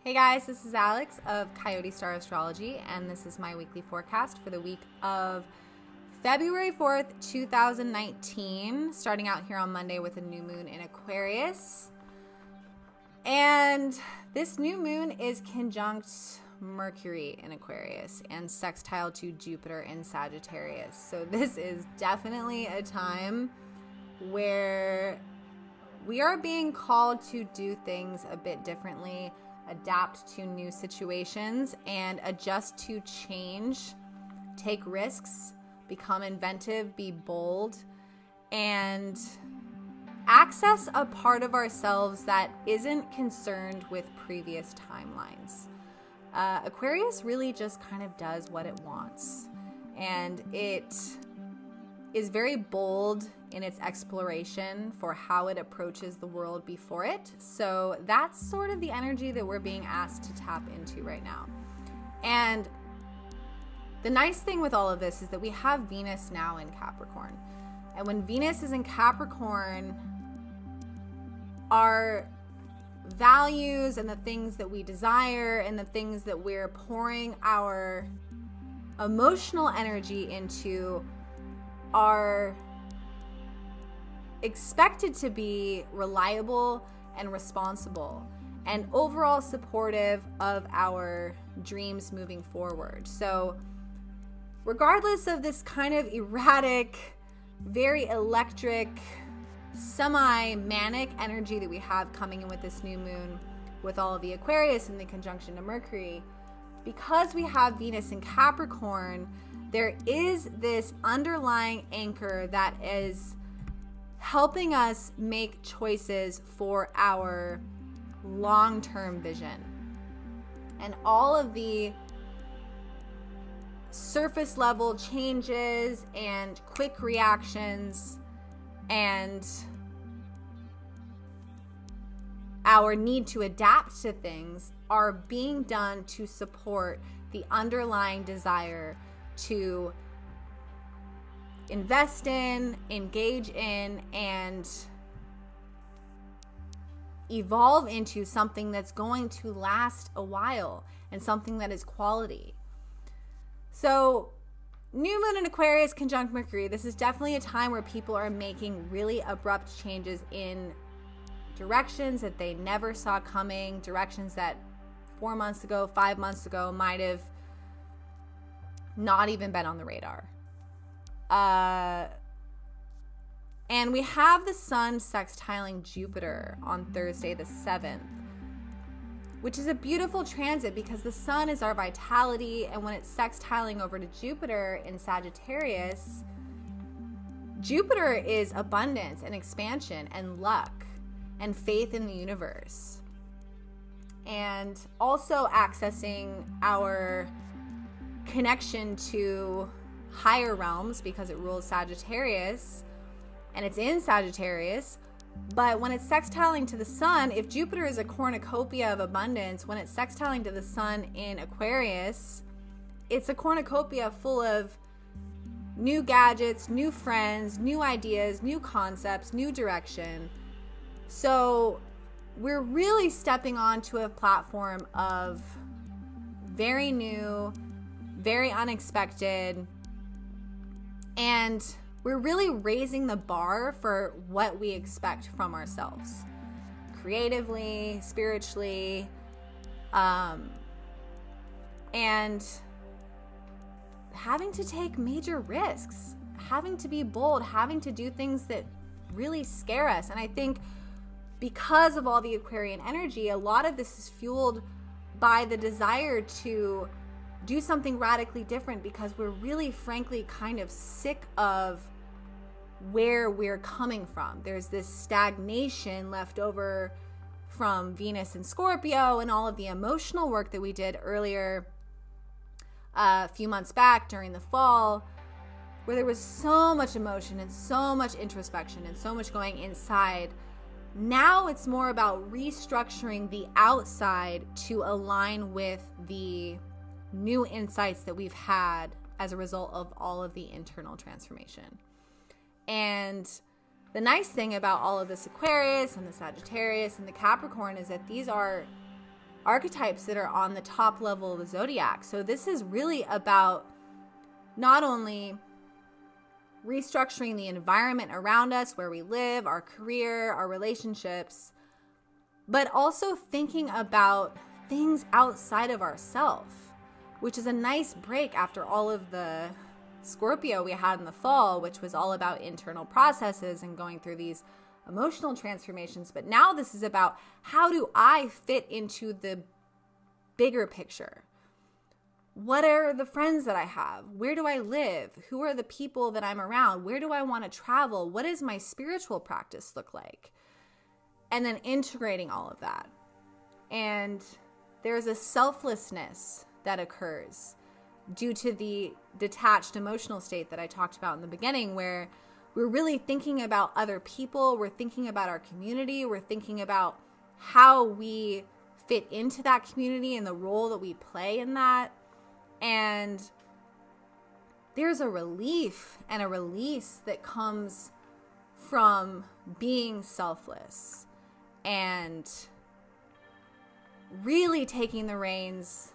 Hey guys, this is Alex of Coyote Star Astrology, and this is my weekly forecast for the week of February 4th, 2019, starting out here on Monday with a new moon in Aquarius. And this new moon is conjunct Mercury in Aquarius and sextile to Jupiter in Sagittarius. So this is definitely a time where we are being called to do things a bit differently, adapt to new situations, and adjust to change, take risks, become inventive, be bold, and access a part of ourselves that isn't concerned with previous timelines. Aquarius really just kind of does what it wants, and it is very bold in its exploration for how it approaches the world before it. So that's sort of the energy that we're being asked to tap into right now. And the nice thing with all of this is that we have Venus now in Capricorn. And when Venus is in Capricorn, our values and the things that we desire and the things that we're pouring our emotional energy into are expected to be reliable and responsible and overall supportive of our dreams moving forward. So regardless of this kind of erratic, very electric, semi-manic energy that we have coming in with this new moon, with all of the Aquarius and the conjunction to Mercury, because we have Venus in Capricorn, there is this underlying anchor that is helping us make choices for our long-term vision. And all of the surface level changes and quick reactions and our need to adapt to things are being done to support the underlying desire to invest in, engage in, and evolve into something that's going to last a while and something that is quality. So new moon in Aquarius conjunct Mercury, this is definitely a time where people are making really abrupt changes in directions that they never saw coming, directions that 4 months ago, 5 months ago might have not even been on the radar. And we have the sun sextiling Jupiter on Thursday the 7th, which is a beautiful transit because the sun is our vitality, and when it's sextiling over to Jupiter in Sagittarius, Jupiter is abundance and expansion and luck and faith in the universe, and also accessing our connection to higher realms because it rules Sagittarius and it's in Sagittarius. But when it's sextiling to the sun, if Jupiter is a cornucopia of abundance, when it's sextiling to the sun in Aquarius, it's a cornucopia full of new gadgets, new friends, new ideas, new concepts, new direction. So we're really stepping onto a platform of very new, very unexpected, and we're really raising the bar for what we expect from ourselves, creatively, spiritually, and having to take major risks, having to be bold, having to do things that really scare us. And I think because of all the Aquarian energy, a lot of this is fueled by the desire to do something radically different because we're really, frankly, kind of sick of where we're coming from. There's this stagnation left over from Venus and Scorpio and all of the emotional work that we did earlier a few months back during the fall, where there was so much emotion and so much introspection and so much going inside. Now it's more about restructuring the outside to align with the new insights that we've had as a result of all of the internal transformation. And the nice thing about all of this Aquarius and the Sagittarius and the Capricorn is that these are archetypes that are on the top level of the zodiac. So this is really about not only restructuring the environment around us, where we live, our career, our relationships, but also thinking about things outside of ourselves, which is a nice break after all of the Scorpio we had in the fall, which was all about internal processes and going through these emotional transformations. But now this is about, how do I fit into the bigger picture? What are the friends that I have? Where do I live? Who are the people that I'm around? Where do I want to travel? What does my spiritual practice look like? And then integrating all of that. And there's a selflessness that occurs due to the detached emotional state that I talked about in the beginning, where we're really thinking about other people. We're thinking about our community. We're thinking about how we fit into that community and the role that we play in that. And there's a relief and a release that comes from being selfless and really taking the reins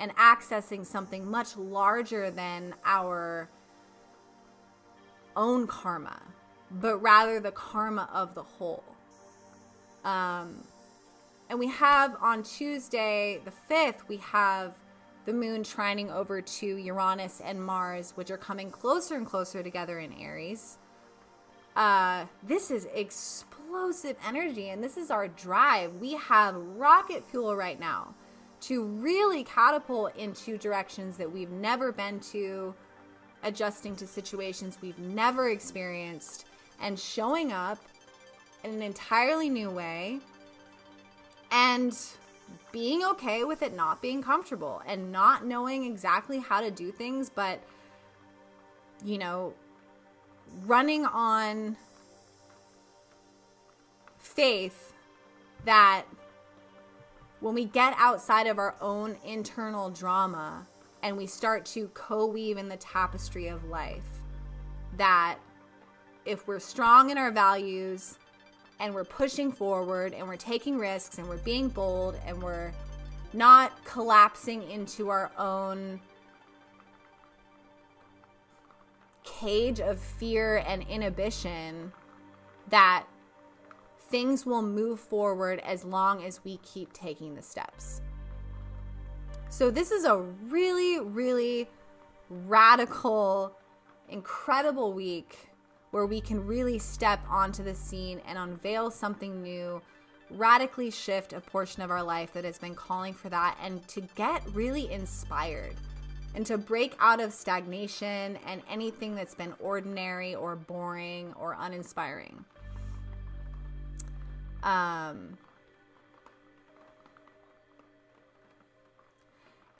and accessing something much larger than our own karma, but rather the karma of the whole. And we have on Tuesday, the 5th, we have the moon trining over to Uranus and Mars, which are coming closer and closer together in Aries. This is explosive energy, and this is our drive. We have rocket fuel right now to really catapult into directions that we've never been to, adjusting to situations we've never experienced, and showing up in an entirely new way, and being okay with it not being comfortable and not knowing exactly how to do things, but, you know, running on faith that when we get outside of our own internal drama and we start to co-weave in the tapestry of life, that if we're strong in our values and we're pushing forward and we're taking risks and we're being bold and we're not collapsing into our own cage of fear and inhibition, that things will move forward as long as we keep taking the steps. So this is a really, really radical, incredible week where we can really step onto the scene and unveil something new, radically shift a portion of our life that has been calling for that, and to get really inspired and to break out of stagnation and anything that's been ordinary or boring or uninspiring.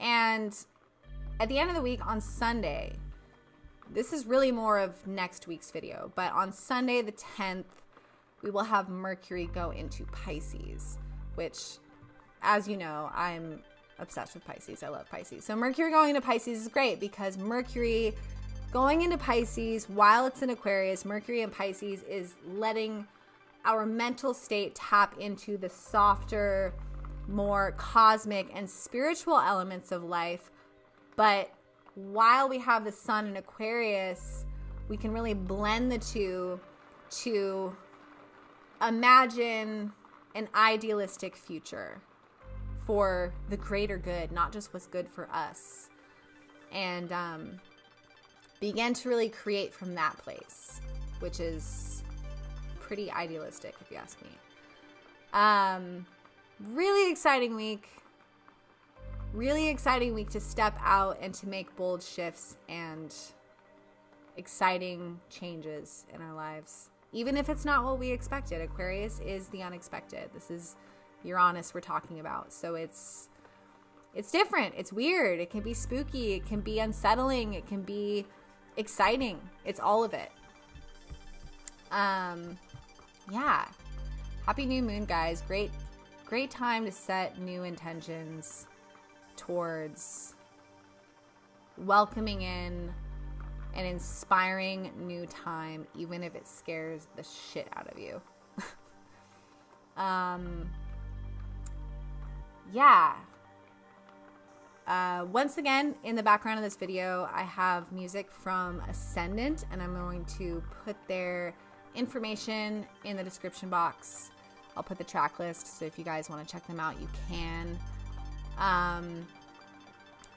And at the end of the week on Sunday, this is really more of next week's video, but on Sunday the 10th, we will have Mercury go into Pisces, which, as you know, I'm obsessed with Pisces. I love Pisces. So Mercury going into Pisces is great because Mercury going into Pisces while it's in Aquarius, Mercury in Pisces is letting our mental state tap into the softer, more cosmic and spiritual elements of life. But while we have the sun in Aquarius, we can really blend the two to imagine an idealistic future for the greater good, not just what's good for us. And begin to really create from that place, which is pretty idealistic if you ask me. Really exciting week. Really exciting week to step out and to make bold shifts and exciting changes in our lives. Even if it's not what we expected. Aquarius is the unexpected. This is Uranus we're talking about. So it's different. It's weird. It can be spooky. It can be unsettling. It can be exciting. It's all of it. Yeah. Happy new moon, guys. Great time to set new intentions towards welcoming in an inspiring new time, even if it scares the shit out of you. yeah. Once again, in the background of this video, I have music from Ascendant, and I'm going to put their information in the description box. I'll put the track list, so if you guys want to check them out, you can.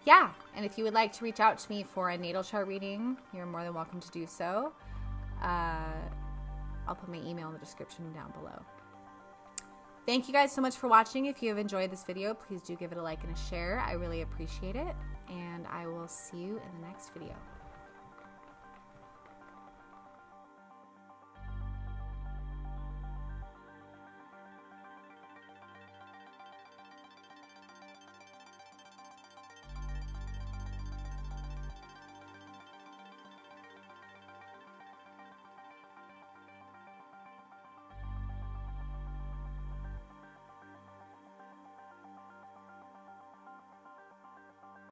Yeah, and if you would like to reach out to me for a natal chart reading, you're more than welcome to do so. I'll put my email in the description down below. Thank you guys so much for watching. If you have enjoyed this video, please do give it a like and a share. I really appreciate it, and I will see you in the next video.